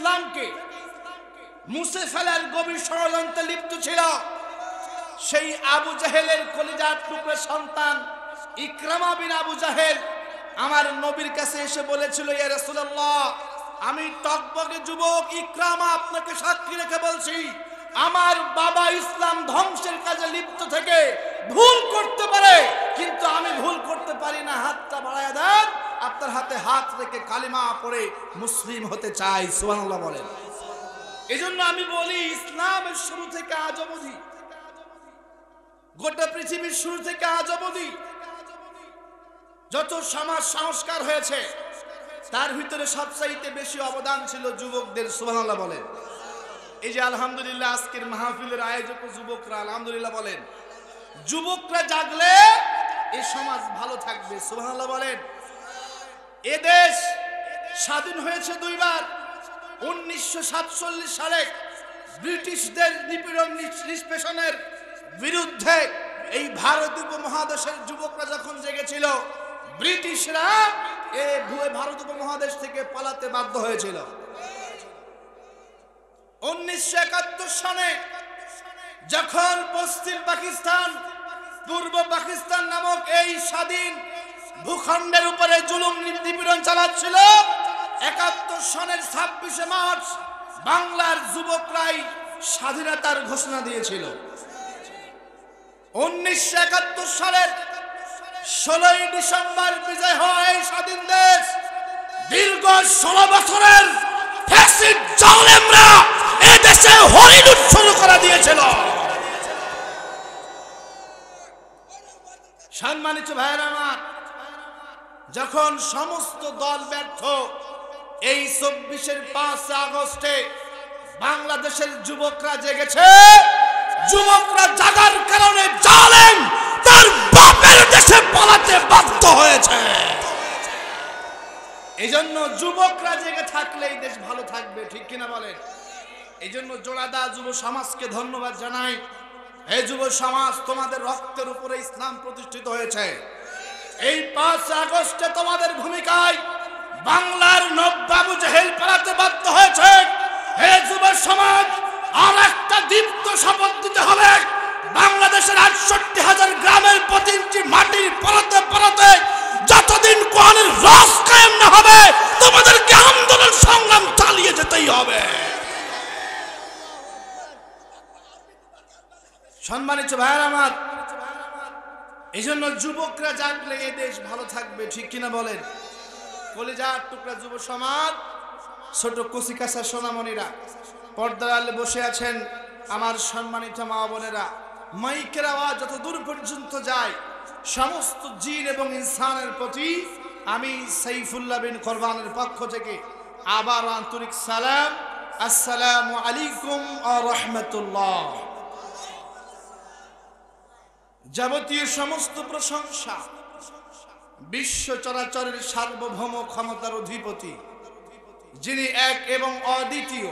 ইসলামকে মুছে ফেলার গভীর ষড়যন্ত্রে লিপ্ত ছিল সেই আবু জাহেলের কলিজার টুকরা সন্তান ইকরামা বিন আবু জাহেল আমার নবীর কাছে এসে বলেছিল, ইয়া রাসূলুল্লাহ, আমি টকবগে যুবক ইকরামা আপনাকে সাক্ষী রেখে বলছি, আমার বাবা ইসলাম ধ্বংসের কাজে লিপ্ত থেকে ভুল করতে পারে, কিন্তু আমি ভুল করতে পারি না। হাতটা বাড়ায়া দেন, আপনার হাতে হাত রেখে কালিমা পড়ে মুসলিম হতে চাই। সুবহানাল্লাহ বলেন। এজন্য আমি বলি, ইসলামের শুরু থেকে আজ অবধি, গোটা পৃথিবীর শুরু থেকে আজ অবধি যত সমাজ সংস্কার হয়েছে তার ভিতরে সবচাইতে বেশি অবদান ছিল যুবকদের। সুবহানাল্লাহ বলেন। এই যে আলহামদুলিল্লাহ আজকের মাহফিলের আয়োজক যুবকরা, আলহামদুলিল্লাহ বলেন, যুবকরা জাগলে এই সমাজ ভালো থাকবে। সুবহানাল্লাহ বলেন। এ দেশ স্বাধীন হয়েছে দুইবার। 1947 সালে ব্রিটিশদের নিপীড়ন নিষ্পেষণের বিরুদ্ধে এই ভারত উপমহাদেশের যুবকরা যখন জেগেছিল, ব্রিটিশরা এই ভারত উপমহাদেশ থেকে পালাতে বাধ্য হয়েছিল। 1971 সালে যখন পশ্চিম পাকিস্তান পূর্ব পাকিস্তান নামক এই স্বাধীন ভূখণ্ডের উপরে জুলুম নিপীড়ন চালাচ্ছিল, 71 সনের 26শে মার্চ বাংলার যুবকরাই স্বাধীনতার ঘোষণা দিয়েছিল। 1971 সালের 16ই ডিসেম্বর বিজয় হয় এই স্বাধীন দেশ। দীর্ঘ 16 বছরের ফ্যাসিস্ট জালেমরা এই দেশে হরিলুট শুরু করে দিয়েছিল। সম্মানিত ভাইরা আমার, যখন সমস্ত দল ব্যর্থ, এই 24-এর 5 আগস্টে বাংলাদেশের যুবকরা জেগেছে। যুবকরা জাগার কারণে জালেম তার বাপের দেশে পালাতে বাধ্য হয়েছে। এইজন্য যুবকরা জেগে থাকলে এই দেশ ভালো থাকবে, ঠিক কিনা বলেন? এইজন্য জোড়াদা যুব সমাজকে ধন্যবাদ জানাই। এই যুব সমাজ, তোমাদের রক্তের উপরে ইসলাম প্রতিষ্ঠিত হয়েছে। এই 5 আগস্টে তোমাদের ভূমিকায় বাংলার নবাব জাহেল পালাতে বাধ্য হয়েছে। হে যুব সমাজ, আর একটা দীপ্ত শপথ দিতে হবে, বাংলাদেশের 68,000 গ্রামের প্রতি ইঞ্চি মাটির পরতে পরতে যতদিন কোরআনের রাজ কায়েম না হবে, তোমাদেরকে আন্দোলন সংগ্রাম চালিয়ে যেতেই হবে। সম্মানিত ভাইরা আমার, এই জন্য যুবকরা জাগলে এই দেশ ভালো থাকবে, ঠিক কিনা বলেন? কলিজার টুকরা যুব সমাজ, ছোট কচিকাঁচা সোনামণিরা, পর্দার আড়ালে বসে আছেন আমার সম্মানিত মা বোনেরা, মাইকের আওয়াজ যত দূর পর্যন্ত যায়, সমস্ত জিন এবং ইনসানের প্রতি আমি সাইফুল্লাহ বিন কোরবানের পক্ষ থেকে আবার আন্তরিক সালাম, আসসালামু আলাইকুম ওয়া রাহমাতুল্লাহ। যাবতীয় সমস্ত প্রশংসা বিশ্ব চরাচরের সার্বভৌম ক্ষমতার অধিপতি, যিনি এক এবং অদ্বিতীয়,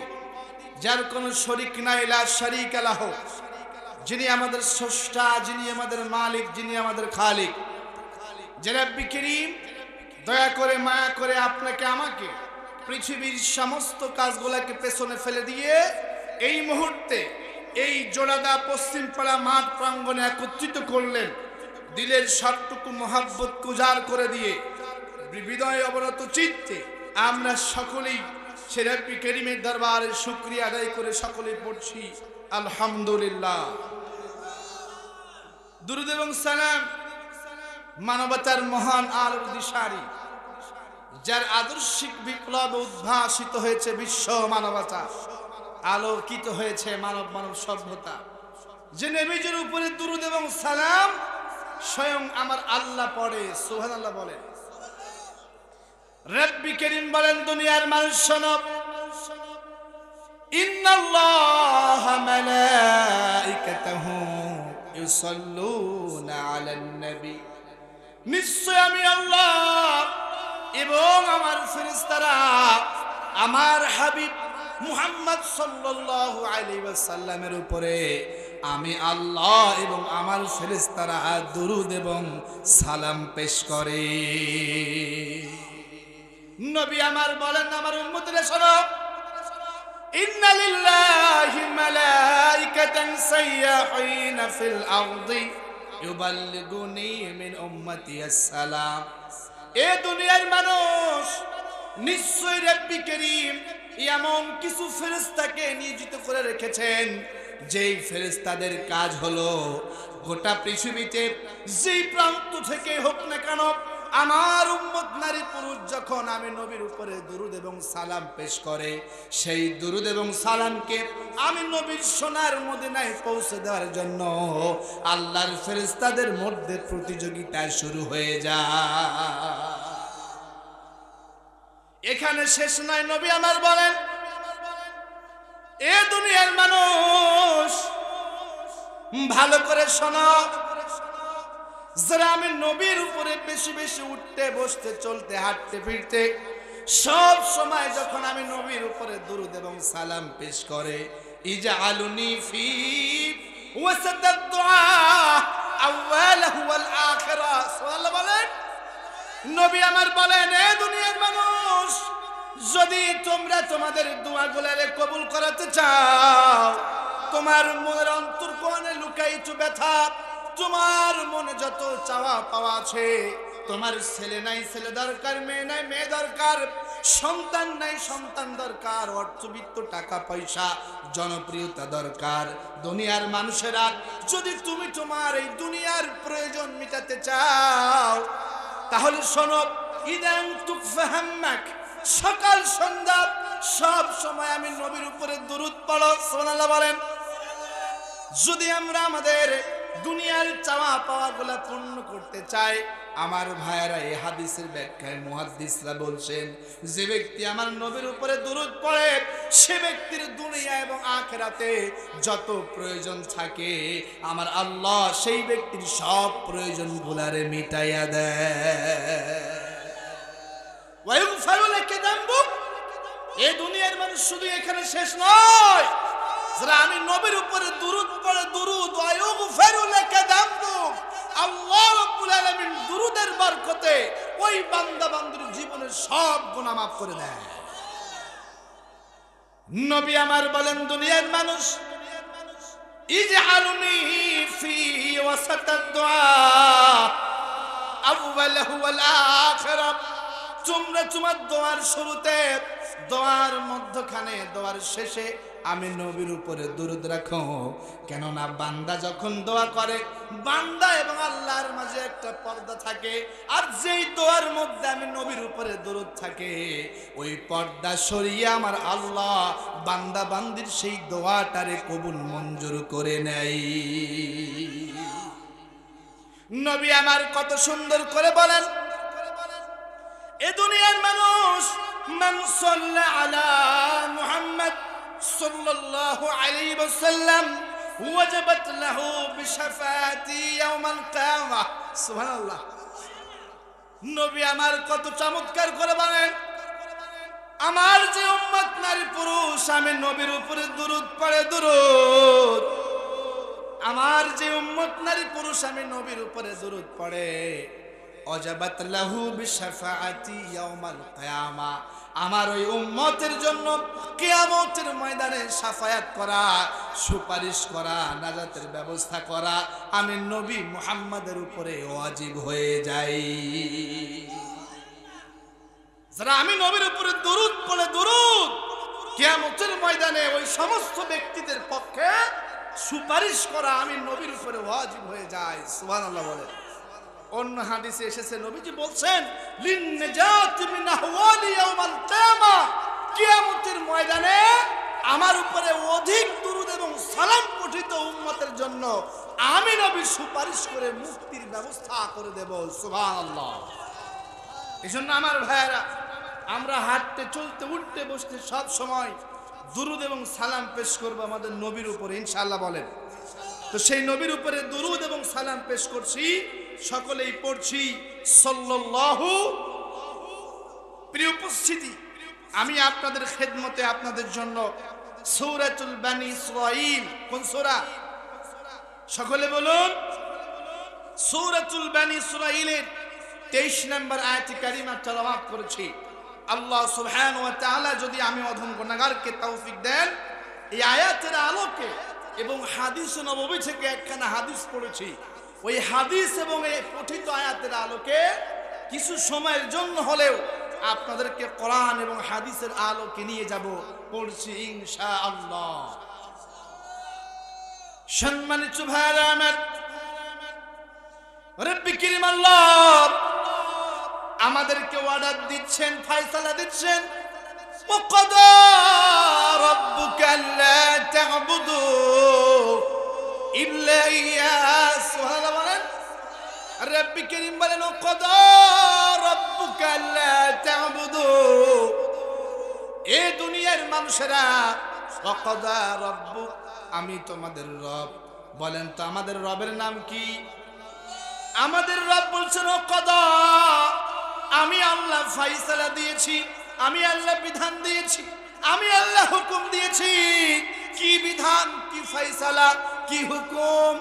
যার কোনো শরীক নাই, লা শারীকা লাহু, যিনি আমাদের স্রষ্টা, যিনি আমাদের মালিক, যিনি আমাদের খালিক। যে রব্বি করিম দয়া করে মায়া করে আপনাকে আমাকে পৃথিবীর সমস্ত কাজগুলোকে পেছনে ফেলে দিয়ে এই মুহূর্তে এই জোড়াদা পশ্চিমপাড়া মাঠ প্রাঙ্গণে একত্রিত করলেন, দিলের সবটুকু মহাব্বত উজাড় করে দিয়ে হৃদয়ে অবনত চিত্তে আমরা সকলেই সে রব্বি করিমের দরবারে শুকরিয়া আদায় করে সকলেই পড়ছি আলহামদুলিল্লাহ। দুরূদ এবং সালাম মানবতার মহান আলোর দিশারি, যার আদর্শিক বিপ্লব উদ্ভাসিত হয়েছে বিশ্ব মানবতা, আলোকিত হয়েছে মানব সভ্যতা, যে নবীজির উপরে দুরূদ এবং সালাম স্বয়ং আমার আল্লাহ পড়ে। সুবহানাল্লাহ বলেন। রব্বি করিম বলেন, দুনিয়ার মানুষ শোনো, ইন্নাল্লাহা মালাইকাতাহু ইউসাল্লুনা আলান নবী, নিশ্চয় আমি আল্লাহ এবং আমার ফেরেশতারা আমার হাবিব মুহাম্মদ সাল্লাল্লাহু আলাইহি ওয়াসাল্লামের উপরে আমি আল্লাহ এবং আমার ফেরেশতারা দুরূদ এবং সালাম পেশ করে। নবী আমার বলেন, আমার উম্মতেরা শোনো, ইন্না লিল্লাহি মালাইকাতান সাইয়াহিনা ফিল আরদি ইউবাল্লিগুনি মিন উম্মতি আসসালাম। এ দুনিয়ার মানুষ, নিশ্চয়ই রব্বি করিম এমন কিছু ফেরেশতাকে নিয়োজিত করে রেখেছেন, যেই ফেরেশতাদের কাজ হলো গোটা পৃথিবীতে যেই প্রান্ত থেকে হোক না কেন, আমার উম্মত নারী পুরুষ যখন আমি নবীর উপরে দুরূদ এবং সালাম পেশ করে, সেই দুরূদ এবং সালামকে আমি নবীর সোনার মদিনায় পৌঁছে দেওয়ার জন্য আল্লাহর ফেরেশতাদের মধ্যে প্রতিযোগিতা শুরু হয়ে যায়। এখানে শেষ নয়, নবী আমার বলেন, এ দুনিয়ার মানুষ ভালো করে শোনো, যারা আমি নবীর উপরে বেশি বেশি উঠতে বসতে চলতে হাঁটতে ফিরতে সব সময় যখন আমি নবীর উপরে দুরূদ এবং সালাম পেশ করে, ইজআলুনি ফি ওয়াসাতাদ দুআ আউয়ালহু ওয়াল আখিরা। সুবহানাল্লাহ বলেন। নবী আমার বলেন, এ দুনিয়ার মানুষ, যদি তোমরা তোমাদের দোয়াগুলোরে কবুল করাতে চাও, তোমার মনের অন্তর্কোণে লুকায়িত ব্যথা, তোমার মনে যত চাওয়া পাওয়া আছে, তোমার ছেলে নাই ছেলে দরকার, মেয়ে নাই মেয়ে দরকার, সন্তান নাই সন্তান দরকার, অর্থবিত্ত টাকা পয়সা জনপ্রিয়তা দরকার, দুনিয়ার মানুষেরা, যদি তুমি তোমার এই দুনিয়ার প্রয়োজন মেটাতে চাও, তাহলে শোনো, ইদান তুকফাহাম্মাক, সকাল সন্ধ্যা সব সময় আমি নবীর উপরে দুরূদ পড়ো। সুবহানাল্লাহ বলেন। যদি আমরা আমাদের দুনিয়ার চাওয়া পাওয়া গুলা পূর্ণ করতে চাই, আমার ভাইয়েরা এই হাদিসের ব্যাখ্যায় মুহাদ্দিসরা বলছেন, যে ব্যক্তি আমার নবীর উপরে দুরূদ পড়ে, সে ব্যক্তির দুনিয়া এবং আখিরাতে যত প্রয়োজন থাকে, আমার আল্লাহ সেই ব্যক্তির সব প্রয়োজন গুলারে মিটাইয়া দেয়। ওয়ায়ুগফারু লাকা যামবুক। এই দুনিয়ার মানুষ শুধু এখানে শেষ নয়, যারা আমি নবীর উপরে দুরূদ পড়ে, দুরূদ ওয়ায়ুগফারু লাকা যামবুক, আল্লাহ রাব্বুল আলামিন দুরূদের বরকতে ওই বান্দা বান্দির জীবনের সব গুনাহ মাফ করে দেয়। নবী আমার বলেন, দুনিয়ার মানুষ, ইজআলুনি ফি ওয়াসাতাদ দুআ আউয়ালহু ওয়াল আখিরা। তোমরা তোমার দোয়ার শুরুতে, দোয়ার মধ্যখানে, দোয়ার শেষে আমি নবীর উপরে দুরূদ রাখো। কেননা বান্দা যখন দোয়া করে, বান্দা এবং আল্লাহর মাঝে একটা পর্দা থাকে, আর যেই দোয়ার মধ্যে আমি নবীর উপরে দুরূদ থাকে, ওই পর্দা সরিয়ে আমার আল্লাহ বান্দা বান্দির সেই দোয়াটারে কবুল মঞ্জুর করে নেয়। নবী আমার কত সুন্দর করে বলেন, এ দুনিয়ার মানুষ, মান সাল্লা আলা মুহাম্মদ সাল্লাল্লাহু আলাইহি ওয়াসাল্লাম ওয়াজাবাত লাহু বিশাফাতি ইয়াউমাল কিয়ামাহ। সুবহানাল্লাহ। নবী আমার কত চমৎকার করে বলেন, আমার যে উম্মত নারী পুরুষ আমি নবীর উপরে দুরূদ পড়ে, দুরূদ, আমার যে উম্মত নারী পুরুষ আমি নবীর উপরে দুরূদ পড়ে, ওয়াজাবাত লাহু বিশাফাতি ইয়াউমাল কিয়ামা, আমার ওই উম্মতের জন্য কিয়ামতের ময়দানে শাফায়াত করা, সুপারিশ করা, নাজাতের ব্যবস্থা করা আমি নবী মুহাম্মাদের উপরে ওয়াজিব হয়ে যাই। যারা আমি নবীর উপরে দুরূদ পড়ে, দুরূদ, কিয়ামতের ময়দানে ওই সমস্ত ব্যক্তিদের পক্ষে সুপারিশ করা আমি নবীর উপরে ওয়াজিব হয়ে যায়। সুবহানাল্লাহ বলে। অন্য হাদিসে এসেছে, নবীজি বলছেন, লিন নাজাত মিন আহওয়ালি ইয়াউমাল কিয়ামা, কিয়ামতের ময়দানে আমার উপরে অধিক দুরূদ এবং সালাম পঠিত উম্মতের জন্য আমি নবী সুপারিশ করে মুক্তির ব্যবস্থা করে দেব। সুবহানাল্লাহ। এজন্য আমার ভাইয়েরা, আমরা হাঁটতে চলতে উঠতে বসতে সব সময় দুরূদ এবং সালাম পেশ করব আমাদের নবীর উপরে, ইনশাআল্লাহ বলেন। তো সেই নবীর উপরে দুরূদ এবং সালাম পেশ করছি, সকলেই পড়ছি সাল্লাল্লাহু। প্রিয় উপস্থিতি, আমি আপনাদের খেদমতে আপনাদের জন্য সূরাতুল বানী ইসরাঈল, কোন সূরা? সকলে বলুন। সূরাতুল বানী ইসরাঈলের 23 নম্বর আয়াত কারিমা তেলাওয়াত করেছি। আল্লাহ সুবহানাহু ওয়া তাআলা যদি আমি অধম গুনাহগারকে তৌফিক দেন, এই আয়াতের আলোকে এবং হাদিস নববী থেকে একখানা হাদিস পড়েছি, ওই হাদিস এবং এই পঠিত আয়াতের আলোকে কিছু সময়ের জন্য হলেও আপনাদেরকে কোরআন এবং হাদিসের আলোকে নিয়ে যাব, পড়ছি ইনশাআল্লাহ। সম্মানিত ভাইরা আমার, রব্বি কারীম আল্লাহ আমাদেরকে অর্ডার দিচ্ছেন, ফয়সালা দিচ্ছেন, ওয়াকাদা রাব্বুকা আল্লা তা'বুদু ইল্লা ইয়্যাহু। সুবহানাল্লাহ বলেন। রব্বি কারীম বলেন, ওয়াকাদা রাব্বুকা আল্লা তা'বুদু। এই দুনিয়ার মানুষেরা, ওয়াকাদা রাব্বুক, আমি তোমাদের রব। বলেন তো আমাদের রবের নাম কি? আমাদের রব বলছেন ওয়াকাদা, আমি আল্লাহ ফয়সালা দিয়েছি, আমি আল্লাহ বিধান দিয়েছি, আমি আল্লাহ হুকুম দিয়েছি। কি বিধান, কি ফয়সালা, কি হুকুম?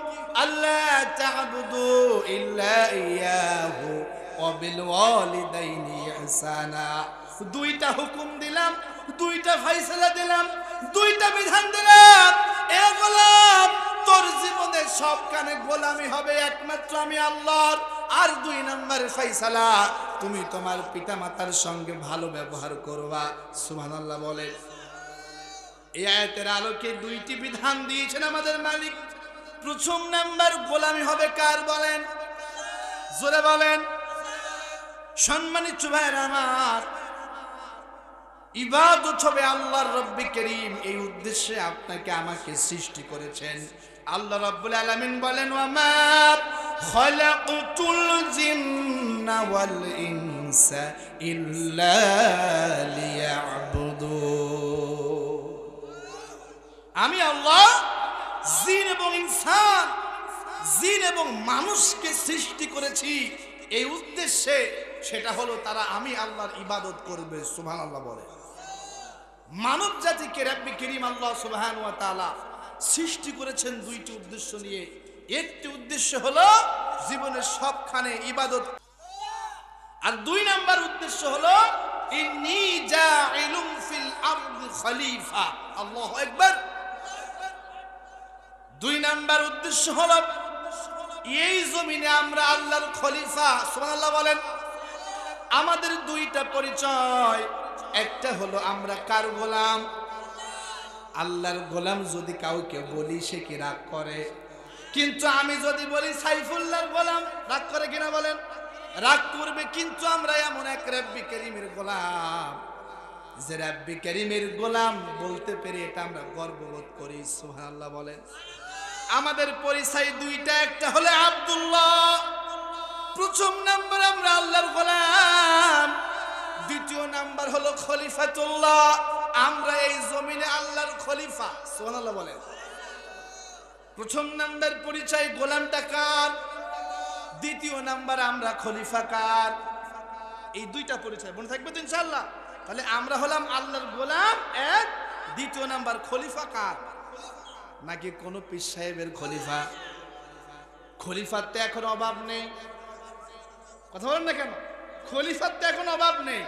আল্লাহ তা'বুদু ইল্লা ইয়্যাহু ওয়া বিল ওয়ালিদাইনি ইহসানা। দুইটা হুকুম দিলাম, দুইটা ফয়সালা দিলাম, দুইটা বিধান দিলাম। এ গোলাম, তোর জীবনে সবখানে গোলামি হবে একমাত্র আমি আল্লাহর। আর দুই নম্বরের ফয়সালা, তুমি তোমার পিতামাতার সঙ্গে ভালো ব্যবহার করবা। সুবহানাল্লাহ বলেন। এই আয়াতের আলোকে দুইটি বিধান দিয়েছেন আমাদের মালিক। প্রথম নাম্বার, গোলামি হবে কার? বলেন, জোরে বলেন। সম্মানিত ভাইরা আমার, ইবাদত হবে আল্লাহর। রব্বি কারীম এই উদ্দেশ্যে আপনাকে আমাকে সৃষ্টি করেছেন। আল্লাহ রাব্বুল আলামিন বলেন, ওয়া মা খালাকতুল জিন্না ওয়াল ইনসা ইল্লা লিয়াবুদুন। আমি আল্লাহ জিন এবং ইনসান, জিন এবং মানুষকে সৃষ্টি করেছি এই উদ্দেশ্যে, সেটা হলো তারা আমি আল্লাহর ইবাদত করবে। সুবহানাল্লাহ বলে। মানব জাতিকে রব্বি কারীম আল্লাহ সুবহানাহু ওয়া তাআলা সৃষ্টি করেছেন দুইটি উদ্দেশ্য নিয়ে। একটি উদ্দেশ্য হলো জীবনের সবখানে ইবাদত, আর দুই নাম্বার উদ্দেশ্য হলো ইন্নী জাইলুম ফিল আরদি খলিফা। আল্লাহু আকবার। দুই নাম্বার উদ্দেশ্য হলো এই জমিনে আমরা আল্লাহর খলিফা। সুবহানাল্লাহ বলেন। আমাদের দুইটা পরিচয়, একটা হলো আমরা কার গোলাম? আল্লাহর গোলাম। যদি কাউকে বলি সে কি রাগ করে? কিন্তু আমি যদি বলি সাইফুল্লাহর গোলাম, রাগ করে কিনা বলেন? রাগ করবে। কিন্তু আমরা এমন এক রব্বি কারীমের গোলাম, যে রব্বি কারীমের গোলাম বলতে পেরে এটা আমরা গর্ববোধ করি। সুবহানাল্লাহ বলেন। আমাদের পরিচয় দুইটা, একটা হলো আব্দুল্লাহ, প্রথম নাম্বার আমরা আল্লাহর গোলাম। দ্বিতীয় নাম্বার হলো খলিফাতুল্লাহ, আমরা এই জমিনে আল্লাহর খলিফা। সুবহানাল্লাহ বলেন। প্রথম নাম্বার পরিচয় গোলামটা কার, দ্বিতীয় নাম্বার আমরা খলিফা কার। এই দুইটা পরিচয় মনে থাকবে তো ইনশাআল্লাহ। তাহলে আমরা হলাম আল্লাহর গোলাম এক, দ্বিতীয় নাম্বার খলিফা কার? নাকি কোন পীর সাহেবের খলিফা? খলিফার তো এখন অভাব নেই। কথা বলেন না কেন? খলিফার তো এখন অভাব নেই।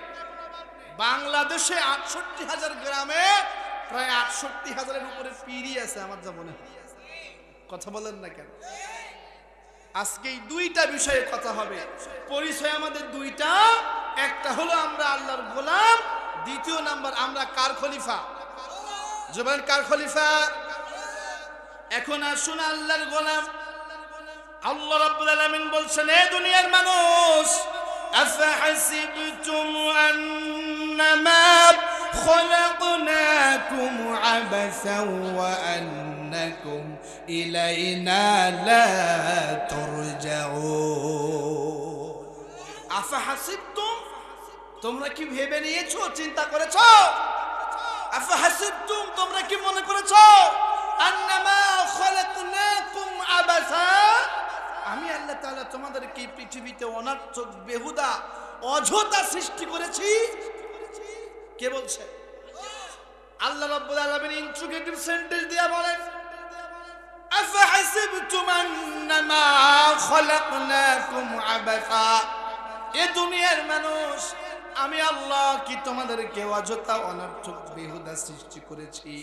বাংলাদেশে ৬৮,০০০ গ্রামে প্রায় ৬৮,০০০-এর উপরে পীরই আছে আমার যা মনে হয়। কথা বলেন না কেন? আজকে এই দুইটা বিষয়ে কথা হবে। পরিচয় আমাদের দুইটা, একটা হলো আমরা আল্লাহর গোলাম, দ্বিতীয় নাম্বার আমরা কার খলিফা? জবান কার খলিফা? এখন আসুন আল্লাহর গোলাম। আল্লাহ রাব্বুল আলামিন বলছেন, হে দুনিয়ার মানুষ, আফাহাসিবতুম আন্নামা খলাকনাকুম আবাসাও ওয়া আন্নাকুম ইলাইনা লা তুরজাউন। আফাহাসিবতুম, তোমরা কি ভেবে নিয়েছো, চিন্তা করেছো? আফাহাসিবতুম, তোমরা কি মনে করেছো? আন্নামা খলাকনাকুম আবাসা, আমি আল্লাহ তাআলা তোমাদেরকে এই পৃথিবীতে অনর্থক, বেহুদা, অযথা সৃষ্টি করেছি। কে বলছে? আল্লাহ রাব্বুল আলামিন ইন্ট্রোগেটিভ সেন্টেন্স দিয়া বলেন, আফাহাসিবতুম আন্নামা খলাকনাকুম আবাসা। এ দুনিয়ার মানুষ, আমি আল্লাহ কি তোমাদেরকে অযথা অনর্থক বেহুদা সৃষ্টি করেছি?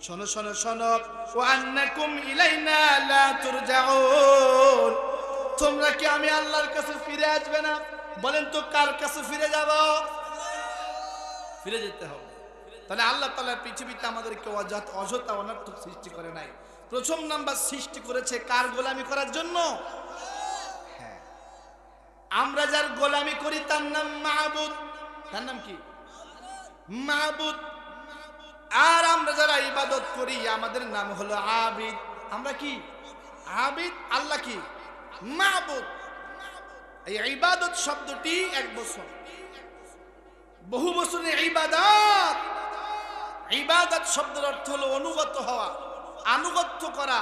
শোনো শোনো শোনো, ওয়া আন্নাকুম ইলাইনা লা তুরজাউন, তোমরা কি আমি আল্লাহর কাছে ফিরে আসবে না? বলেন তো কার কাছে ফিরে যাব? ফিরে যেতে হবে। তাহলে আল্লাহ তাআলা পৃথিবীতে আমাদেরকে অযথা অনর্থক সৃষ্টি করে নাই। প্রথম নাম্বার সৃষ্টি করেছে কার গোলামি করার জন্য? হ্যাঁ, আমরা যার গোলামি করি তার নাম মাবুদ। তার নাম কি? মাবুদ। আর আমরা যারা ইবাদত করি আমাদের নাম হলো আবিদ। আমরা কি? আবিদ। আল্লাহ কি? মাবুদ। এই ইবাদত শব্দটি এক বছর, বহু বছরের ইবাদত। ইবাদত শব্দের অর্থ হলো অনুগত হওয়া, আনুগত্য করা,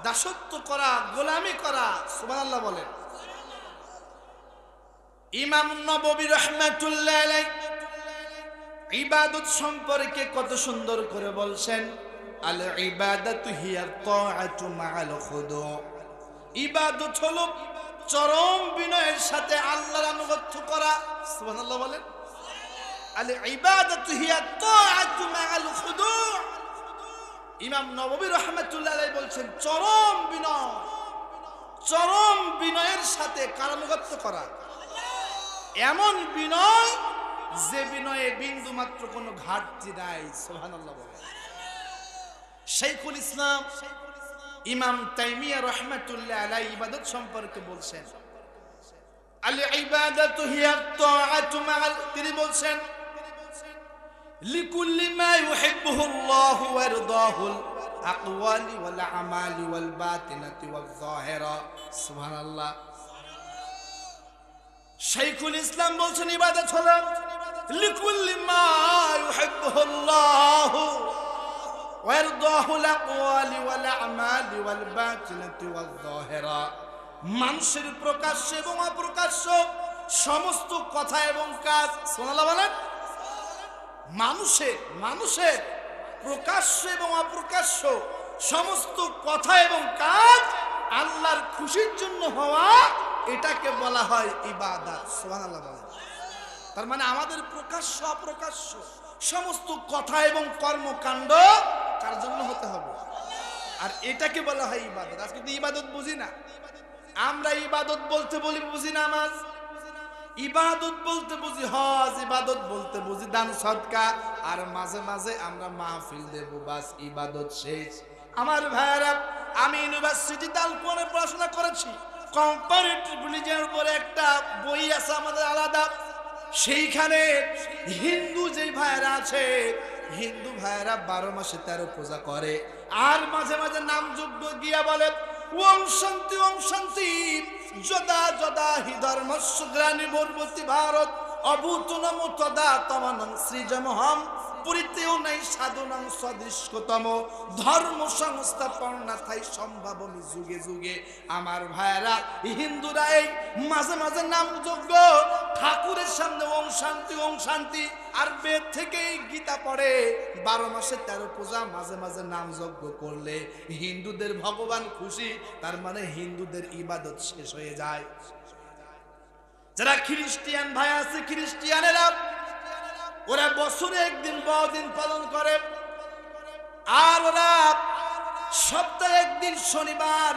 দাসত্ব করা, গোলামি করা। সুবহানাল্লাহ বলেন। ইমাম নববী রাহমাতুল্লাহ আলাইহি ইবাদত সম্পর্কে কত সুন্দর করে বলছেন, আল ইবাদাতু হিয়া তাআতু মাআল খুদু। ইবাদত হলো চরম বিনয়ের সাথে আল্লাহর আনুগত্য করা। সুবহানাল্লাহ বলেন। আল ইবাদাতু হিয়া তাআতু মাআল খুদু। ইমাম নববী রাহমাতুল্লাহ আলাইহি বলছেন চরম বিনয়, চরম বিনয়ের সাথে কার আনুগত্য করা? এমন বিনয় যে বিনয়ে বিন্দু মাত্র কোনো ঘাটতি নাই। সুবহানাল্লাহ বলেন। শাইখুল ইসলাম ইমাম তাইমিয়া রাহমাতুল্লাহ আলাইহি ইবাদত সম্পর্কে বলছেন, আল ইবাদাতু হিয়া তাআতু মাআল, তিনি বলছেন লিকুল্লি মা ইউহিব্বুহু আল্লাহু ওয়া ইয়ারদাহুল আকওয়ালি ওয়াল আমালি ওয়াল বাতিনাতি ওয়াল যাহিরা। সুবহানাল্লাহ। শাইখুল ইসলাম বলছেন ইবাদত হলো লিকুল্লি মা ইউহিব্বুহু আল্লাহু ওয়া ইয়ারদাহুল আকওয়ালি ওয়াল আমালি ওয়াল বাতিনাতি ওয়াল যাহিরা। মানুষের প্রকাশ্য এবং অপ্রকাশ্য সমস্ত কথা এবং কাজ। সুবহানাল্লাহ বলেন। মানুষের প্রকাশ্য এবং অপ্রকাশ্য সমস্ত কথা এবং কাজ আল্লাহর খুশির জন্য হওয়া, এটাকে বলা হয় ইবাদত। সুবহানাল্লাহ বলেন। তার মানে আমাদের প্রকাশ্য অপ্রকাশ্য সমস্ত কথা এবং কর্মকাণ্ড কার জন্য হতে হবে? আর এটাকে বলা হয় ইবাদত। আজকে তো ইবাদত বুঝি না আমরা। ইবাদত বলতে বলি বুঝি নামাজ, ইবাদত বলতে বুঝি হজ, ইবাদত বলতে বুঝি দান সদকা, আর মাঝে মাঝে আমরা মাহফিল দেব, বাস ইবাদত শেষ। আমার ভাইরা, আমি ইউনিভার্সিটিতে আলপনে পড়াশোনা করেছি। কম্পারেটিভ রিলিজিয়নের উপরে একটা বই আছে আমাদের আলাদা। সেইখানে হিন্দু যেই ভাইরা আছে, হিন্দু ভাইরা 12 মাসে 13 পূজা করে, আর মাঝে মাঝে নাম যজ্ঞ গিয়া বলে ওম শান্তি ওম শান্তি, যদা যদা হি ধর্মস্য গ্লানি ভর্বতি ভারত অভূতনম তদা তমানং সৃজমহম পরিতেও নাই সাধনাং সদৃশ্যতম ধর্ম সংস্থাপনা থাই সম্ভাবমি যুগে যুগে। আমার ভাইরা, হিন্দুরা এই মাঝে মাঝে নাম যজ্ঞ, ঠাকুরের সামনে ওম শান্তি ওম শান্তি, আর বেদ থেকে গীতা পড়ে। 12 মাসে 13 পূজা, মাঝে মাঝে নাম যজ্ঞ করলে হিন্দুদের ভগবান খুশি, তার মানে হিন্দুদের ইবাদত শেষ হয়ে যায়। যারা খ্রিস্টিয়ান ভাই আছে, খ্রিস্টিয়ানেরা ওরা বছরে একদিন বড়দিন পালন করে, আর ওরা সপ্তাহে একদিন শনিবার,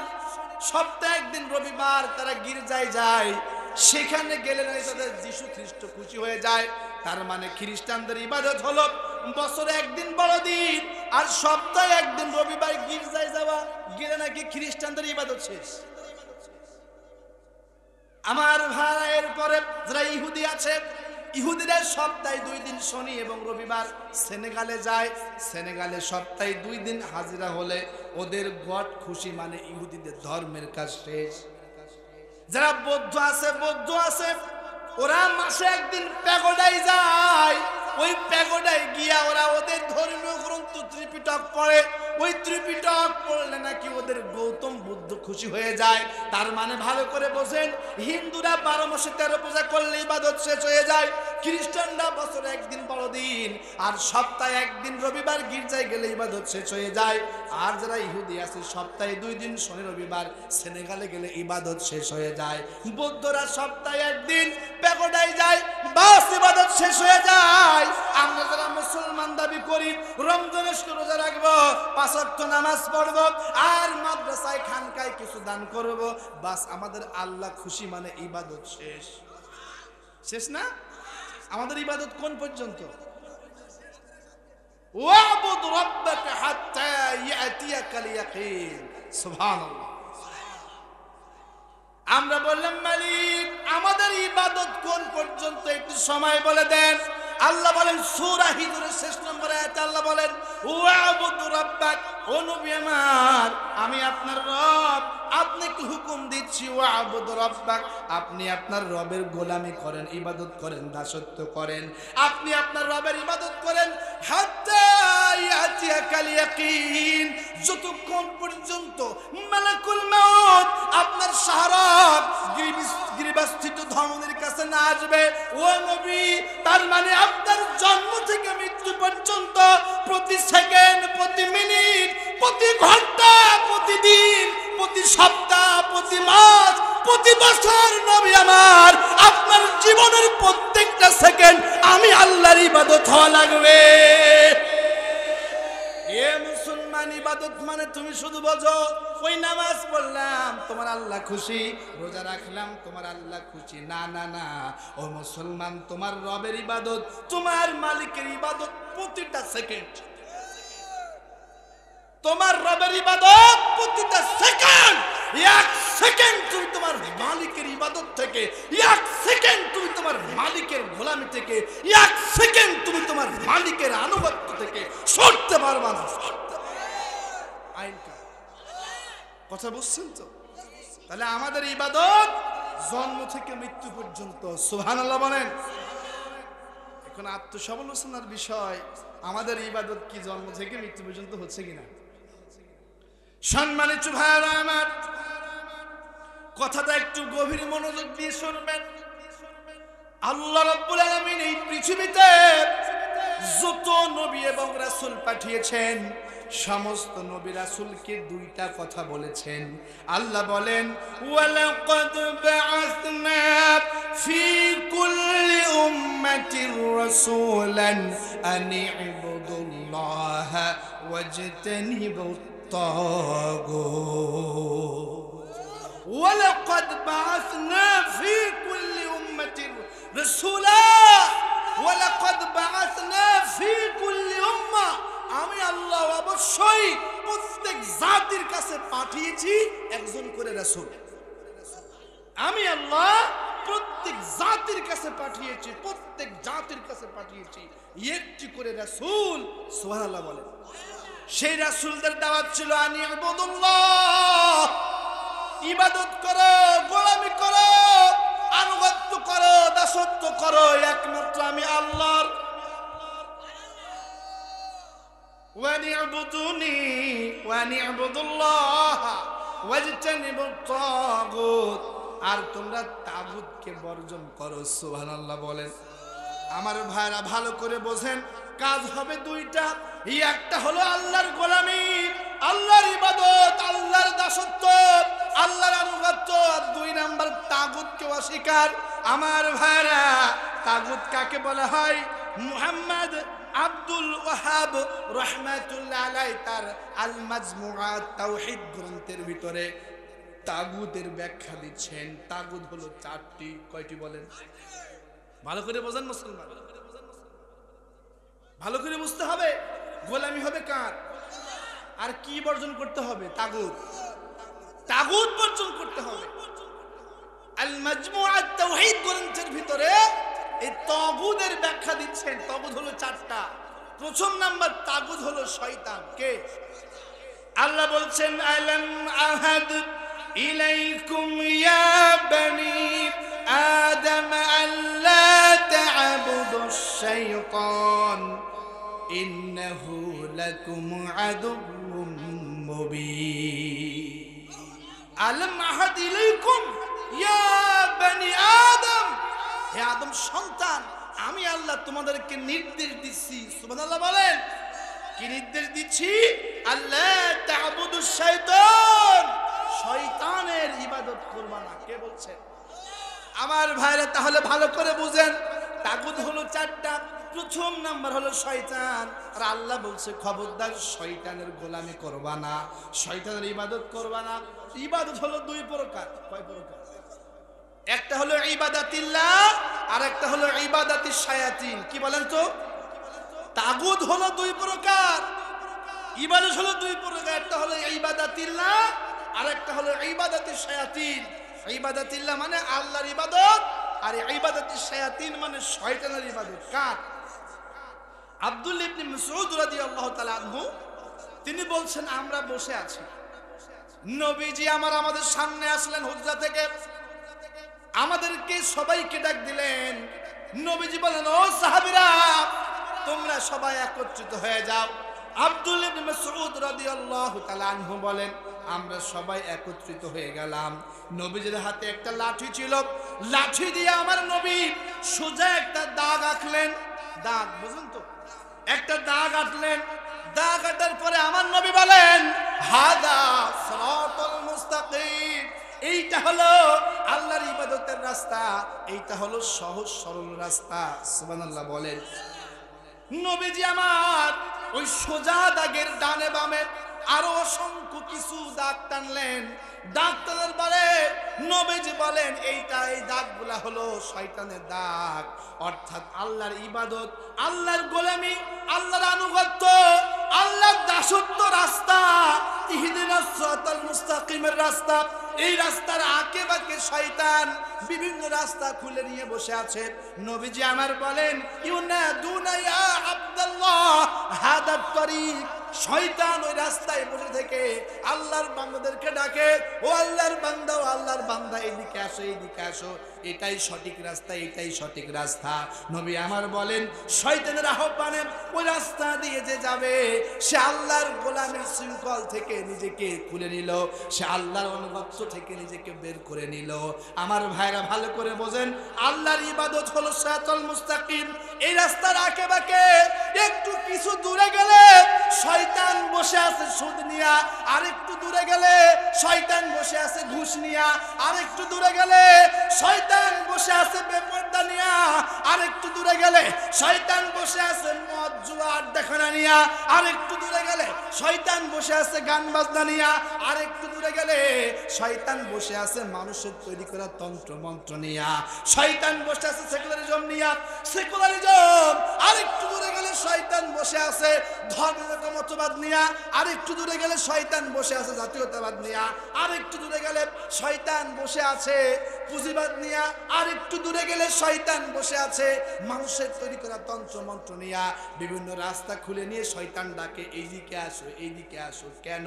সপ্তাহে একদিন রবিবার তারা গির্জায় যায়। সেখানে গেলে নাই তাদের যিশু খ্রিস্ট খুশি হয়ে যায়। তার মানে খ্রিস্টানদের ইবাদত হলো বছরে একদিন বড়দিন আর সপ্তাহে একদিন রবিবার গির্জায় যাওয়া, গেলে নাকি খ্রিস্টানদের ইবাদত শেষ। আমার ভাই, এরপরে যারা ইহুদি আছে, ইহুদিরা সপ্তাহে 2 দিন শনি এবং রবিবার সেনেগালে যায়। সেনেগালে সপ্তাহে 2 দিন হাজিরা হলে ওদের গড খুশি, মানে ইহুদিদের ধর্মের কাজ শেষ। যারা বৌদ্ধ আছে ওরা মাসে একদিন প্যাগোডায় যায়। ওই প্যাগোডায় গিয়া ওরা ওদের ধর্মীয় গ্রন্থ ত্রিপিটক পড়ে। ওই ত্রিপিটক পড়লে নাকি ওদের গৌতম বুদ্ধ খুশি হয়ে যায়। তার মানে ভালো করে বোঝেন, হিন্দুরা 12 মাসে 13 পূজা করলে ইবাদত শেষ হয়ে যায়, খ্রিস্টানরা বছরে একদিন বড়দিন, আর সপ্তাহে একদিন রবিবার গির্জায় গেলে ইবাদত শেষ হয়ে যায়। আর যারা ইহুদি আছে সপ্তাহে 2 দিন শনি রবিবার সেনেগালে গেলে ইবাদত শেষ হয়ে যায়। বৌদ্ধরা সপ্তাহে একদিন প্যাগোডায় যায়, বাস ইবাদত শেষ হয়ে যায়। আমরা যারা মুসলমান দাবি করি রমজানের রোজা রাখবো, 5 ওয়াক্ত নামাজ পড়বো, আর মাদ্রাসায় খানকায় কিছু দান করব, বাস আমাদের আল্লাহ খুশি, মানে ইবাদত শেষ। শেষ না? আমাদের ইবাদত কোন পর্যন্ত? ওয়াবুদ রাব্বাকা হাত্তা ইয়াতিয়াকাল ইয়াকিন। সুবহানাল্লাহ। আমরা বললাম মালিক আমাদের ইবাদত কোন পর্যন্ত একটু সময় বলে দেন। আল্লাহ বলেন সূরা হিজরের 6 নম্বর আয়াতে আল্লাহ বলেন ওয়াবুদ রাব্বাক, ও নবী আমার আমি আপনার রব, আপনাকে হুকুম দিচ্ছি ওয়াবুদ রাব্বাক, আপনি আপনার রবের গোলামি করেন, ইবাদত করেন, দাসত্ব করেন, আপনি আপনার রবের ইবাদত করেন হাত্তা ইয়াতিয়াকাল ইয়াকিন, যতক্ষণ পর্যন্ত মালাকুল মউত আপনার শাহরাব গৃহস্থিত ধমনীর কাছে না আসবে। ও নবী তার মানে আপনার জন্ম থেকে মৃত্যু পর্যন্ত প্রতি সেকেন্ড, প্রতি মিনিট, প্রতি ঘন্টা, প্রতিদিন, প্রতি সপ্তাহ, প্রতি মাস, প্রতি বছর নবী আমার আপনার জীবনের প্রত্যেকটা সেকেন্ড আমি আল্লাহর ইবাদত হওয়া লাগবে। এ মুসলমান, ইবাদত মানে তুমি শুধু বোঝো ওই নামাজ পড়লাম তোমার আল্লাহ খুশি, রোজা রাখলাম তোমার আল্লাহ খুশি, না না না। ও মুসলমান, তোমার রবের ইবাদত, তোমার মালিকের ইবাদত প্রতিটা সেকেন্ড, তোমার রবের ইবাদত প্রতিটা সেকেন্ড। 1 সেকেন্ড তুমি তোমার মালিকের ইবাদত থেকে, 1 সেকেন্ড তুমি তোমার মালিকের গোলামি থেকে, 1 সেকেন্ড তুমি তোমার মালিকের আনুগত্য থেকে সরতে পারবা না। কথা বুঝছেন তো? তাহলে আমাদের ইবাদত জন্ম থেকে মৃত্যু পর্যন্ত। সুবহানাল্লাহ বলেন। এখন আত্মসমালোচনার বিষয়, আমাদের ইবাদত কি জন্ম থেকে মৃত্যু পর্যন্ত হচ্ছে কিনা? সম্মানিত ভাইরা আমার, কথাটা একটু গভীর মনোযোগ দিয়ে শুনবেন। আল্লাহ রাব্বুল আলামিন এই পৃথিবীতে যত নবী এবং রাসূল পাঠিয়েছেন সমস্ত নবী রাসূলকে 2টা কথা বলেছেন। আল্লাহ বলেন ওয়ালাকাদ বাআসনা ফি কুল্লি উম্মাতির রাসূলান আন ইবুদুল্লাহা ওয়াজতানিবুত তাগুত। ওয়ালাকাদ বাআসনা ফি কুল্লি উম্মাতির রাসূলা, ওয়ালাকাদ বাআসনা ফি কুল্লি উম্মা, আমি আল্লাহ অবশ্যই প্রত্যেক জাতির কাছে পাঠিয়েছি একজন করে রাসূল। আমি আল্লাহ প্রত্যেক জাতির কাছে পাঠিয়েছি, প্রত্যেক জাতির কাছে পাঠিয়েছি একটি করে রাসূল। সুবহানাল্লাহ বলেন। সেই রাসূলদের দাওয়াত ছিল আনি ইবাদুল্লাহ, ইবাদত করো, গোলামি করো, আনুগত্য করো, দাসত্ব করো একমাত্র আমি আল্লাহর। ওয়ানি'বুদুনি ওয়ানি'বুদুল্লাহ ওয়াজতানিবুত তাগুত, আর তোমরা তাগুতকে বর্জন করো। সুবহানাল্লাহ বলেন। আমার ভাইরা ভালো করে বোঝেন, কাজ হবে 2টা। একটা হলো আল্লাহর গোলামি, আল্লাহর ইবাদত, আল্লাহর দাসত্ব, আল্লাহর আনুগত্য, আর 2 নাম্বার তাগুতকে অস্বীকার। আমার ভাইরা তাগুত কাকে বলা হয়? মুহাম্মদ আব্দুল ওয়াহাব রাহমাতুল্লাহ আলাইহি তার আল মাজমুআত তাওহীদ গ্রন্থের ভিতরে তাগুতের ব্যাখ্যা দিচ্ছেন। তাগুত হলো 4টি। কয়টি বলেন? ভালো করে বোঝেন মুসলমান, ভালো করে বুঝতে হবে। গোলামি হবে কার? আর কি বর্জন করতে হবে? তাগুত, তাগুত বর্জন করতে হবে। আল মাজমুআত তাওহীদ গ্রন্থের ভিতরে এই তাগুতের ব্যাখ্যা দিচ্ছেন। তাগুত হলো 4টা। প্রথম নাম্বার তাগুত হলো শয়তান। কে? আল্লাহ বলছেন আলাম আহাদ ইলাইকুম ইয়া বানি আদম আল্লা তা'বুদুশ শাইতান ইন্নাহু লাকুম আদুউম মুবিন। আলাম আহাদ ইলাইকুম ইয়া বানি আদম, হে আদম সন্তান, আমি আল্লাহ তোমাদেরকে নির্দেশ দিচ্ছি, সুবহানাল্লাহ বলেন, কি নির্দেশ দিচ্ছি? আল্লাহ তা'বুদুশ শাইতান, শয়তানের ইবাদত করবা না। কে বলছে? আমার ভাইরা, তাহলে ভালো করে বুঝেন, তাগুত হলো চারটা। প্রথম নাম্বার হলো শয়তান। আর আল্লাহ বলছে খবরদার শয়তানের গোলামি করবা না, শয়তানের ইবাদত করবা না। ইবাদত হলো দুই প্রকার। কয় প্রকার? একটা হলো ইবাদাতিল্লাহ আর একটা হলো ইবাদাতিশ শায়াতিন। কি বলেন তো? তাগুত হলো দুই প্রকার, ইবাদত হলো দুই প্রকার। একটা হলো ইবাদাতিল্লাহ আর একটা হলো ইবাদাতিশ শায়াতিন। ইবাদাতিল্লাহ মানে আল্লাহর ইবাদত, আর ইবাদাতিশ শায়াতিন মানে শয়তানের ইবাদত। কার? আব্দুল্লাহ ইবনে মাসউদ রাদিয়াল্লাহু তাআলা আনহু তিনি বলছেন, আমরা বসে আছি, নবীজি আমাদের সামনে আসলেন হুজরা থেকে, আমাদেরকে সবাইকে ডাক দিলেন। নবীজি বলেন, ও সাহাবীরা, তোমরা সবাই একত্রিত হয়ে যাও। আব্দুল্লাহ ইবনে মাসউদ রাদিয়াল্লাহু তাআলা আনহু বলেন, আমরা সবাই একত্রিত হয়ে গেলাম। নবীজির হাতে একটা লাঠি ছিল, লাঠি দিয়ে আমার নবী সোজা একটা দাগ আঁকলেন। দাগ বুঝুন তো, একটা দাগ আঁকলেন। দাগ আঁকার পরে আমার নবী বলেন, হাদা সিরাতুল মুস্তাকিম, এইটা হলো আল্লাহর ইবাদতের রাস্তা, এইটা হলো সহজ সরল রাস্তা। সুবহানাল্লাহ বলেন। নবীজি আমার ওই সোজা দাগের ডানে বামে আরো অসংখ্য কিছু দাগ টানলেন। দাগ টানার পরে নবীজি বলেন, এই দাগগুলা হলো শয়তানের দাগ, অর্থাৎ আল্লাহর ইবাদত, আল্লাহর গোলামি, আল্লাহর আনুগত্য, আল্লাহর দাসত্ব রাস্তা, ইহদিনাস সিরাতাল মুস্তাকিমের রাস্তা। এই রাস্তার আঁকে বাঁকে শয়তান বিভিন্ন রাস্তা খুলে নিয়ে বসে আছে। নবীজি আমার বলেন, ইউনাদুনা ইয়া আব্দুল্লাহ হাদাত তরিক, শয়তান ওই রাস্তায় বসে থেকে আল্লাহর বান্দাদেরকে ডাকে, ও আল্লাহর বান্দা, ও আল্লাহর বান্দা, এদিকে আসো, এদিকে আসো, এটাই সঠিক রাস্তা, এটাই সঠিক রাস্তা। নবী আমার বলেন, শয়তানের আহ্বানে ওই রাস্তা দিয়ে যে যাবে, সে আল্লাহর গোলামের শৃঙ্খল থেকে নিজেকে খুলে নিল, সে আল্লাহর অনুগত্য থেকে নিজেকে বের করে নিল। আমার ভাইরা ভালো করে বোঝেন, আল্লাহর ইবাদত হলো সিরাতুল মুস্তাকিম। এই রাস্তার আঁকে বাঁকে একটু কিছু দূরে গেলে শয়তান বসে আছে সুদ নিয়া, আর একটু দূরে গেলে শয়তান বসে আছে ঘুষ নিয়া, আর একটু দূরে গেলে শয়তান বসে আছে বেপরদা নিয়া, আর একটু দূরে গেলে শয়তান বসে আছে মদ জুয়া আড্ডাখানা নিয়া, আর একটু দূরে গেলে শয়তান বসে আছে গান বাজনা নিয়া, আর একটু দূরে গেলে শয়তান বসে আছে মানুষের তৈরি করা তন্ত্র মন্ত্র নিয়া, শয়তান বসে আছে সেকুলারিজম নিয়া, সেকুলারিজম। আর একটু দূরে গেলে শয়তান বসে আছে ধর্মের মতবাদ নিয়া, আর একটু দূরে গেলে শয়তান বসে আছে জাতীয়তাবাদ নিয়া, আর একটু দূরে গেলে শয়তান বসে আছে পুঁজিবাদ নিয়া, আর একটু দূরে গেলে শয়তান বসে আছে মানুষের তৈরি করা তন্ত্র মন্ত্র নিয়া। বিভিন্ন রাস্তা খুলে নিয়ে শয়তান ডাকে, এইদিকে আসো, এইদিকে আসো। কেন?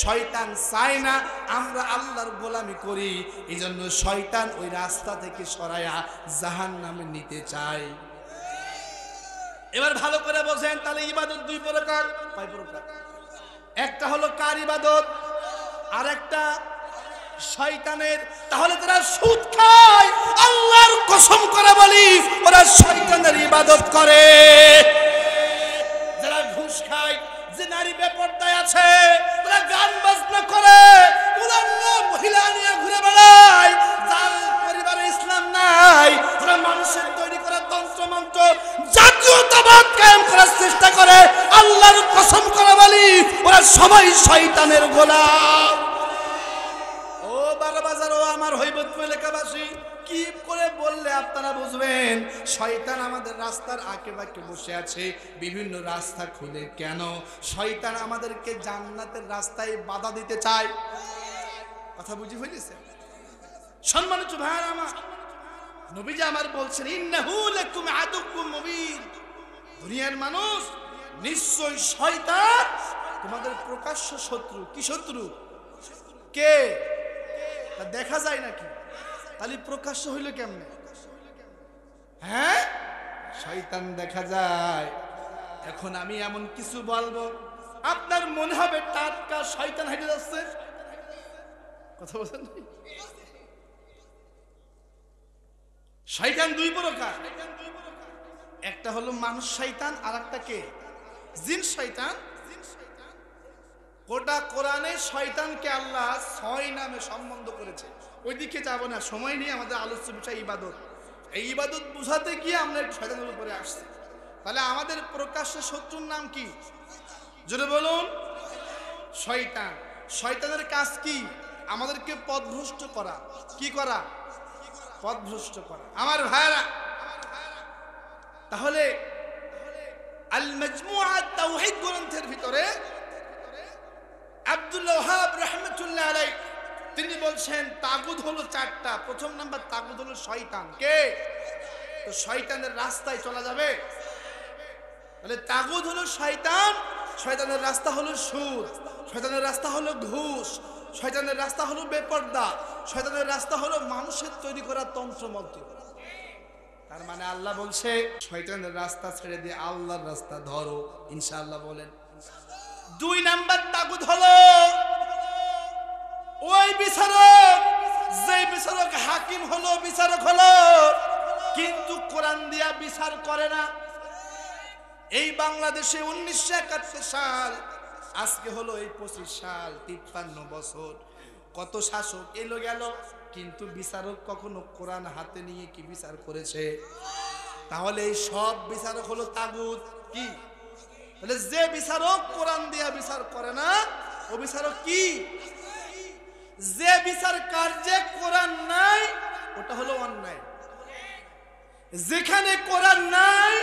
শয়তান চায় না আমরা আল্লাহর গোলামি করি, এই জন্য শয়তান ওই রাস্তা থেকে সরায়া জাহান্নামে নিতে চায়। এবার ভালো করে বোঝেন, তাহলে ইবাদত দুই প্রকার। কয় প্রকার? একটা হলো কার ইবাদত, আর একটা শয়তানের। তাহলে যারা সুদ খায়, আল্লাহর কসম করে বলি, ওরা শয়তানের ইবাদত করে। যারা ঘুষ খায়, যে নারী বেপরদায় আছে, ওরা গান বাজনা করে, উলঙ্গ মহিলা নিয়ে ঘুরে বেড়ায়, যার পরিবারে ইসলাম নাই, ওরা মানুষের তৈরি করা তন্ত্রমন্ত্র জাতীয়তাবাদ কায়েম করার চেষ্টা করে। আল্লাহর কসম করে বলি, ওরা সবাই শয়তানের গোলাম। ও বারবাজার, ও আমার হৈবতপুর এলাকাবাসী, কি করে বললে আপনারা বুঝবেন শয়তান আমাদের রাস্তার আঁকে বাঁকে বসে আছে, বিভিন্ন রাস্তা খুলে? কেন? শয়তান আমাদেরকে জান্নাতের রাস্তায় বাধা দিতে চায়। কথা বুঝি হইছে? সম্মানিত ভাইরা আমার, নবীজি আমার বলছেন, ইন্নাহু লাকুম আদুকুম মুবিন, দুনিয়ার মানুষ, নিশ্চয় শয়তান তোমাদের প্রকাশ্য শত্রু। কি শত্রু? কে? তা দেখা যায় নাকি? তাহলে প্রকাশ্য হইল কেমনে? হ্যাঁ, শয়তান দেখা যায়। এখন আমি এমন কিছু বলবো, আপনার মনে হবে টাটকা শয়তান হেঁটে যাচ্ছে। কথা বলছেন? শয়তান দুই প্রকার। একটা হলো মানুষ শয়তান, আর একটা কে? জিন শয়তান। গোটা কোরআনে শয়তানকে আল্লাহ 6 নামে সম্বন্ধ করেছে। ওইদিকে যাব না, সময় নেই, আমাদের আলোচ্য বিষয় ইবাদত। এই ইবাদত বুঝাতে গিয়ে আমরা একটু শয়তানের উপরে আসছি। তাহলে আমাদের প্রকাশ্য শত্রুর নাম কি? জোরে বলুন। শয়তান। শয়তানের কাজ কি? আমাদেরকে পথভ্রষ্ট করা। কি করা? পথভ্রষ্ট করা। আমার ভাইরা, তাহলে আল মাজমুআ তাওহীদ গ্রন্থের ভিতরে আব্দুল ওয়াহাব রাহমাতুল্লাহ আলাইহি তিনি বলছেন তাগুত হলো 4টা। প্রথম নাম্বার তাগুত হলো শয়তান। কে? তো শয়তানের রাস্তায় চলা যাবে? তাহলে তাগুত হলো শয়তান। শয়তানের রাস্তা হলো সুদ, শয়তানের রাস্তা হলো ঘুষ, শয়তানের রাস্তা হলো বেপরদা, শয়তানের রাস্তা হলো মানুষের তৈরি করা তন্ত্রমন্ত্র। তার মানে আল্লাহ বলছে শয়তানের রাস্তা ছেড়ে দিয়ে আল্লাহর রাস্তা ধরো, ইনশাআল্লাহ বলেন। 2 নাম্বার তাগুত হলো ওই বিচারক, যে বিচারক হাকিম হলো, বিচারক হলো, কিন্তু কোরআন দিয়া বিচার করে না। এই বাংলাদেশে 1971 সাল, আজকে হলো এই 25 সাল, 53 বছর। কত শাসক এলো গেল, কিন্তু বিচারক কখনো কোরআন হাতে নিয়ে কি বিচার করেছে? তাহলে এই সব বিচারক হলো তাগুত। কি? তাহলে যে বিচারক কোরআন দিয়া বিচার করে না, ও বিচারক কি? যে বিচার কার্যে কোরআন নাই, ওটা হলো অন্যায়। যেখানে কোরআন নাই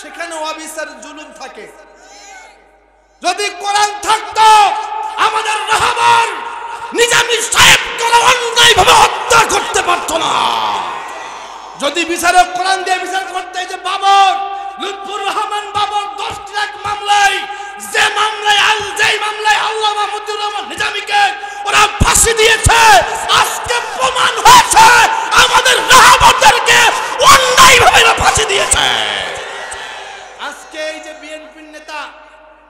সেখানে অবিচার জুলুম থাকে। যদি কোরআন থাকতো, আমাদের রহমান নিজামী সাহেব কারো অন্যায়ভাবে হত্যা করতে পারতো না। যদি বিচারক কোরআন দিয়ে বিচার করতে, যে বাবর, লুৎফুর রহমান বাবর 10 লাখ মামলায়, যে মামলায় আল্লাহ মাহমুদুর রহমান নিজামীকে ওরা ফাঁসি দিয়েছে, আজকে প্রমাণ হয়েছে আমাদের রহমানদেরকে অন্যায়ভাবে ফাঁসি দিয়েছে। আজকে এই যে বিএনপির নেতা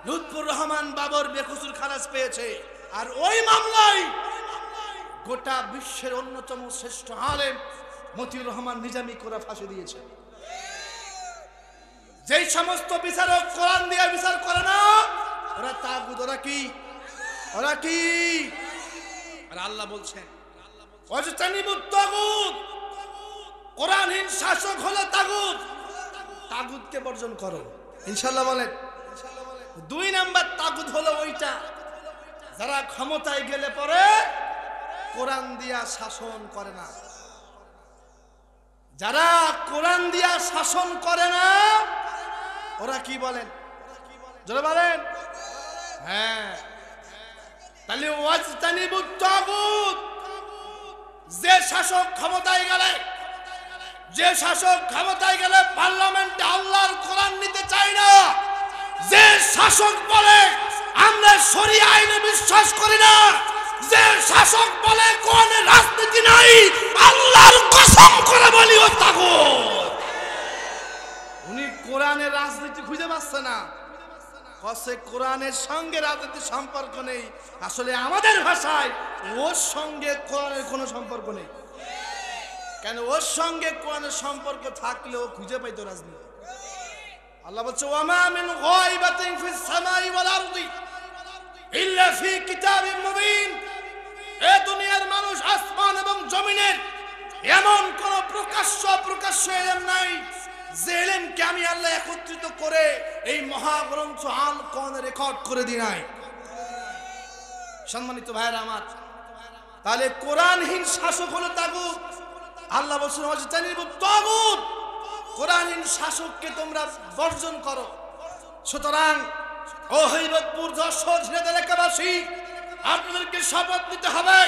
লুৎফুর রহমান বাবর বেকসুর খালাস পেয়েছে, আর ওই মামলায় গোটা বিশ্বের অন্যতম শ্রেষ্ঠ আলেম মতিউর রহমান নিজামী করে ফাঁসি দিয়েছে। যেই সমস্ত বিচারক কোরআন দিয়ে বিচার করে না, ওরা তাগুত। ওরা কি? ওরা কি? আর আল্লাহ বলছেন ওয়াজতানিবুত তাগুত, কোরআনহীন শাসক হলো তাগুত। তাগুতকে বর্জন করো, ইনশাআল্লাহ বলেন। 2 নাম্বার তাগুত হলো ওইটা যারা ক্ষমতায় গেলে পরে কোরআন দিয়া শাসন করে না। যারা কোরআন দিয়া শাসন করে না, ওরা কি বলেন? জোরে বলেন। হ্যাঁ, তাহলে ওয়াজতানিবুত তাগুত, যে শাসক ক্ষমতায় গেলে পার্লামেন্টে আল্লাহর কোরআন নিতে চায় না, যে শাসক বলে আমরা শরিয়া আইনে বিশ্বাস করি না, যে শাসক বলে কোরআনে রাজনীতি নাই, আল্লাহর কসম করে বলি ও তাগুত। উনি কোরআনের রাজনীতি খুঁজে পাচ্ছে না, কসে কোরআনের সঙ্গে রাজনীতির সম্পর্ক নেই। আসলে আমাদের ভাষায় ওর সঙ্গে কোরআনের কোনো সম্পর্ক নেই। কেন? ওর সঙ্গে কোরআনের সম্পর্ক থাকলেও খুঁজে পাইতো রাজনীতি। আল্লাহ বলছে ওয়ামা মিন গায়বাতিন ফিস সামাই ওয়াল আরদি ইল্লা ফি কিতাবিম মুবিন। এই দুনিয়ার মানুষ, আসমান এবং জমিনের এমন কোন প্রকাশ্য ইলম নাই যে ইলমকে আমি আল্লাহ একত্রিত করে এই মহাগ্রন্থ আল কোরআনে রেকর্ড করে দিই নাই। সম্মানিত ভাইরা আমার, তাহলে কোরআনহীন শাসক হলো তাগুত। আল্লাহ বলছেন ওয়াজতানিবুত তাগুত, কোরআনহীন শাসককে তোমরা বর্জন করো। সুতরাং ও হৈবতপুর যশোর ঝিনাইদহ এলাকাবাসী, আপনাদেরকে শপথ নিতে হবে,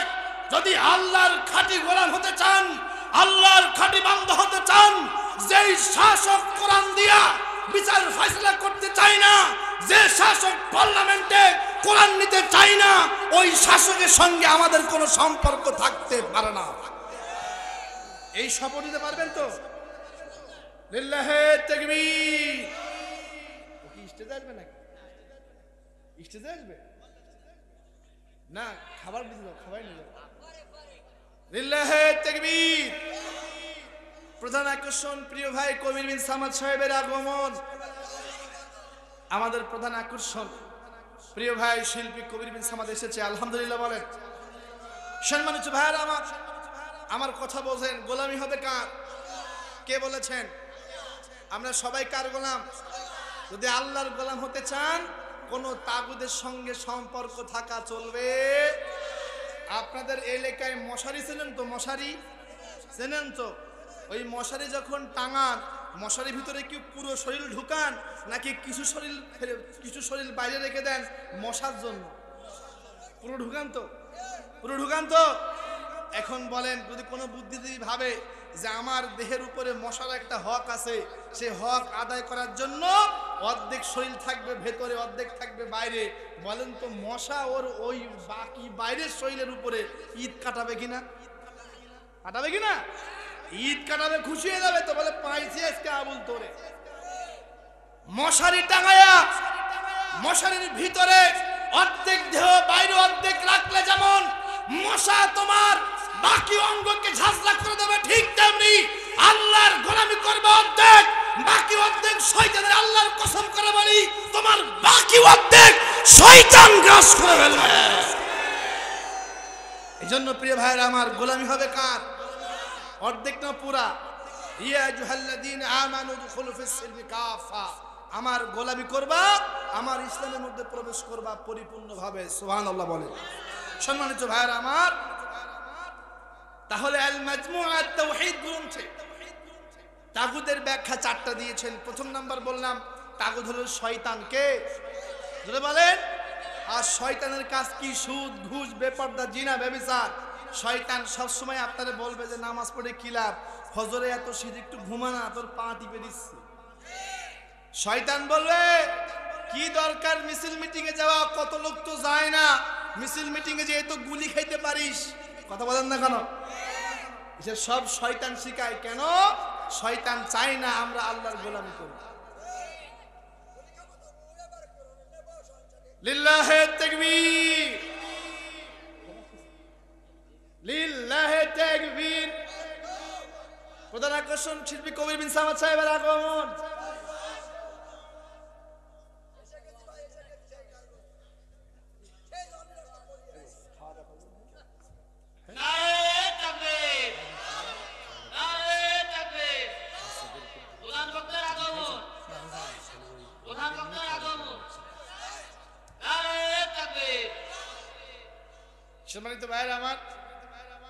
যদি আল্লাহর খাঁটি গোলাম হতে চান, আল্লাহর খাঁটি বান্দা হতে চান, যেই শাসক কোরআন দিয়া বিচার ফয়সালা করতে চায় না, যে শাসক পার্লামেন্টে কোরআন নিতে চায় না, ওই শাসকের সঙ্গে আমাদের কোনো সম্পর্ক থাকতে পারে না। এই শপথ নিতে পারবেন তো? লিল্লাহি তাকবীর। কি স্টেজে আসবে নাকি? স্টেজে আসবে না? খাবার দিতে দাও, খাবার নিয়ে যাও। লিল্লাহি তাকবীর। প্রধান আকর্ষণ প্রিয় ভাই কবির বিন সামাদ সাহেবের আগমন। আমাদের প্রধান আকর্ষণ প্রিয় ভাই শিল্পী কবির বিন সামাদ এসেছে, আলহামদুলিল্লাহ বলেন। সম্মানিত ভাইরা আমার কথা বোঝেন। গোলামি হবে কার? কে বলেছেন? আমরা সবাই কার গোলাম? যদি আল্লাহর গোলাম হতে চান কোন তাগুদের সঙ্গে সম্পর্ক থাকা চলবে। আপনাদের এলাকায় মশারি চেনেন তো? মশারি চেনেন তো? ওই মশারি যখন টাঙান, মশারির ভিতরে কি পুরো শরীর ঢুকান নাকি কিছু শরীর বাইরে রেখে দেন মশার জন্য? পুরো ঢুকান তো? পুরো ঢুকান তো? এখন বলেন, যদি কোনো বুদ্ধিজীবী ভাবে যে আমার দেহের উপরে মশার একটা হক আছে, সে হক আদায় করার জন্য অর্ধেক শরীর থাকবে ভেতরে, অর্ধেক থাকবে বাইরে, বলেন তো মশা ওর ওই বাকি বাইরের শরীরের উপরে ঈদ কাটাবে কিনা? কাটাবে কিনা? ঈদ কাটাবে, খুশি হয়ে যাবে তো, বলে পাইছি আজকে আবুল তোরে। মশারি টাঙায়া মশারির ভিতরে অর্ধেক দেহ বাইরে অর্ধেক রাখলে যেমন মশা তোমার বাকি অঙ্গকে ঝাঁঝরা করে দেবে, ঠিক তেমনি আল্লাহর গোলামি করবে অর্ধেক, বাকি অর্ধেক শয়তানের, আল্লাহর কসম করে বলি তোমার বাকি অর্ধেক শয়তান গ্রাস করে ফেলবে। এইজন্য প্রিয় ভাইরা আমার, গোলামি হবে কার? অর্ধেক না পুরা। ইয়া আইয়ুহাল্লাযীনা আমানু দুখুলু ফিস সিলমি কাফা, আমার গোলামি করবা, আমার ইসলামের মধ্যে প্রবেশ করবা পরিপূর্ণভাবে। সুবহানাল্লাহ বলেন। সম্মানিত ভাইরা আমার, তাহলে আল মাজমুআত তাওহীদ গ্রন্থে তাগুদের ব্যাখ্যা 4টা দিয়েছেন। প্রথম নাম্বার বললাম তাগুদ হলো শয়তান। কে? যদি বলেন, আর শয়তানের কাজ কি? সুদ, ঘুষ, বেপরদা, জিনা, ব্যভিচার। শয়তান সবসময় আপনারা বলবে যে নামাজ পড়ে কি লাভ, ফজরে এত শীত, একটু ঘুমানা, তোর পা টিপে দিচ্ছি। শয়তান বলবে কি দরকার মিছিল মিটিং এ যাওয়া, কত লোক তো যায় না, মিছিল মিটিং এ যেয়ে তো গুলি খাইতে পারিস। কথা বলেন না কেন? এসব সব শয়তান শিখায়। কেন? শয়তান চায় না আমরা আল্লাহর গোলামি করি। লিল্লাহি তাকবীর, লিল্লাহি তাকবীর। প্রধান আকর্ষণ শিল্পী কবির বিন সামাদ সাহেবের আগমন। সম্মানিত ভাইরা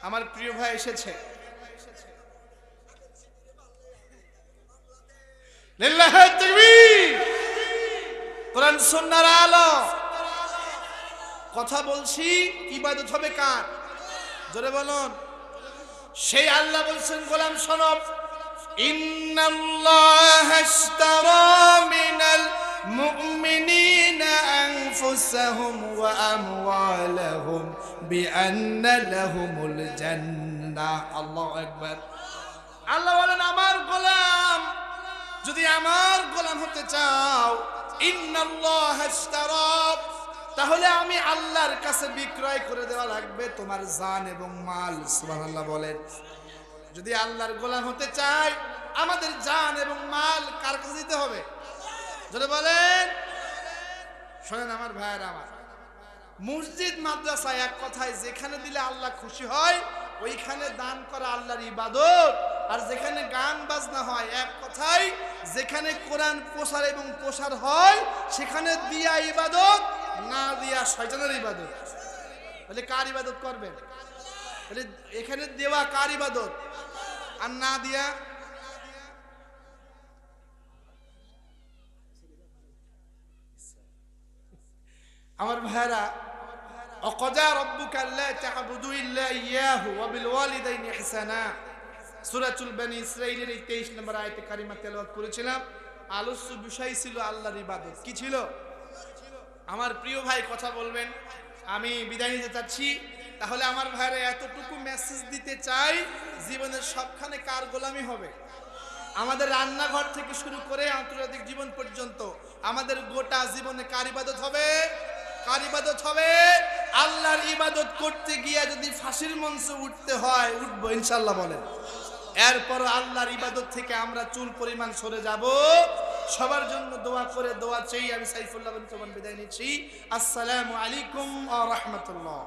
আমার প্রিয় ভাই এসেছে। লিল্লাহি তাকবীর। কোরআন সুন্নাহর আলো। কথা বলছি, ইবাদত হবে কার? জোরে বলুন। সেই আল্লাহ বলছেন, গোলাম শোনো, ইন্নাল্লাহা ইশতারা মিনাল মুমিনিনা আনফুসাহুম ওয়া আমওয়ালাহুম বিআন্না লাহুমুল জান্নাহ। আল্লাহু আকবার। আল্লাহ বলেন, আমার গোলাম, যদি আমার গোলাম হতে চাও, ইন্নাল্লাহা ইশতারা, তাহলে আমি আল্লাহর কাছে বিক্রয় করে দেওয়া লাগবে তোমার জান এবং মাল। সুবহানাল্লাহ বলেন। যদি আল্লাহর গোলাম হতে চাই, আমাদের জান এবং মাল কার কাছে দিতে হবে? যদি বলেন, শোনেন আমার ভাইয়েরা আমার, মসজিদ মাদ্রাসা এক কথায় যেখানে দিলে আল্লাহ খুশি হয় ওইখানে দান করা আল্লাহর ইবাদত। আর যেখানে গান বাজনা হয়, এক কথায় যেখানে কোরআন প্রচার এবং প্রসার হয় সেখানে দিয়া ইবাদত, না দিয়া শয়তানের ইবাদত। তাহলে কার ইবাদত করবেন? তাহলে এখানে দেওয়া কার ইবাদত আর না দিয়া? আমার ভাইরা, ওয়াকাদা রাব্বুকা আল্লা তা'বুদু ইল্লা ইয়াহু ওয়া বিল ওয়ালিদাইনি ইহসানা, সূরাতুল বনী ইসরাঈলের 23 নম্বর আয়াতে কারিমা তেলাওয়াত করেছিলাম। আলোচ্য বিষয় ছিল আল্লাহর ইবাদত। কি ছিল? আমার প্রিয় ভাই কথা বলবেন, আমি বিদায় নিতে চাচ্ছি। তাহলে আমার ভাইরা এতটুকু মেসেজ দিতে চাই, জীবনের সবখানে কার গোলামি হবে? আমাদের রান্নাঘর থেকে শুরু করে আন্তর্জাতিক জীবন পর্যন্ত আমাদের গোটা জীবনে কার ইবাদত হবে? কার ইবাদত হবে? আল্লাহর ইবাদত করতে গিয়ে যদি ফাঁসির মঞ্চে উঠতে হয়, উঠবো ইনশাআল্লাহ বলেন। এরপর আল্লাহর ইবাদত থেকে আমরা চুল পরিমাণ সরে যাব। সবার জন্য দোয়া করে দোয়া চাই। আমি সাইফুল্লাহ বিন তোমান বিদায় নিচ্ছি। আসসালামু আলাইকুম ওয়া রাহমাতুল্লাহ।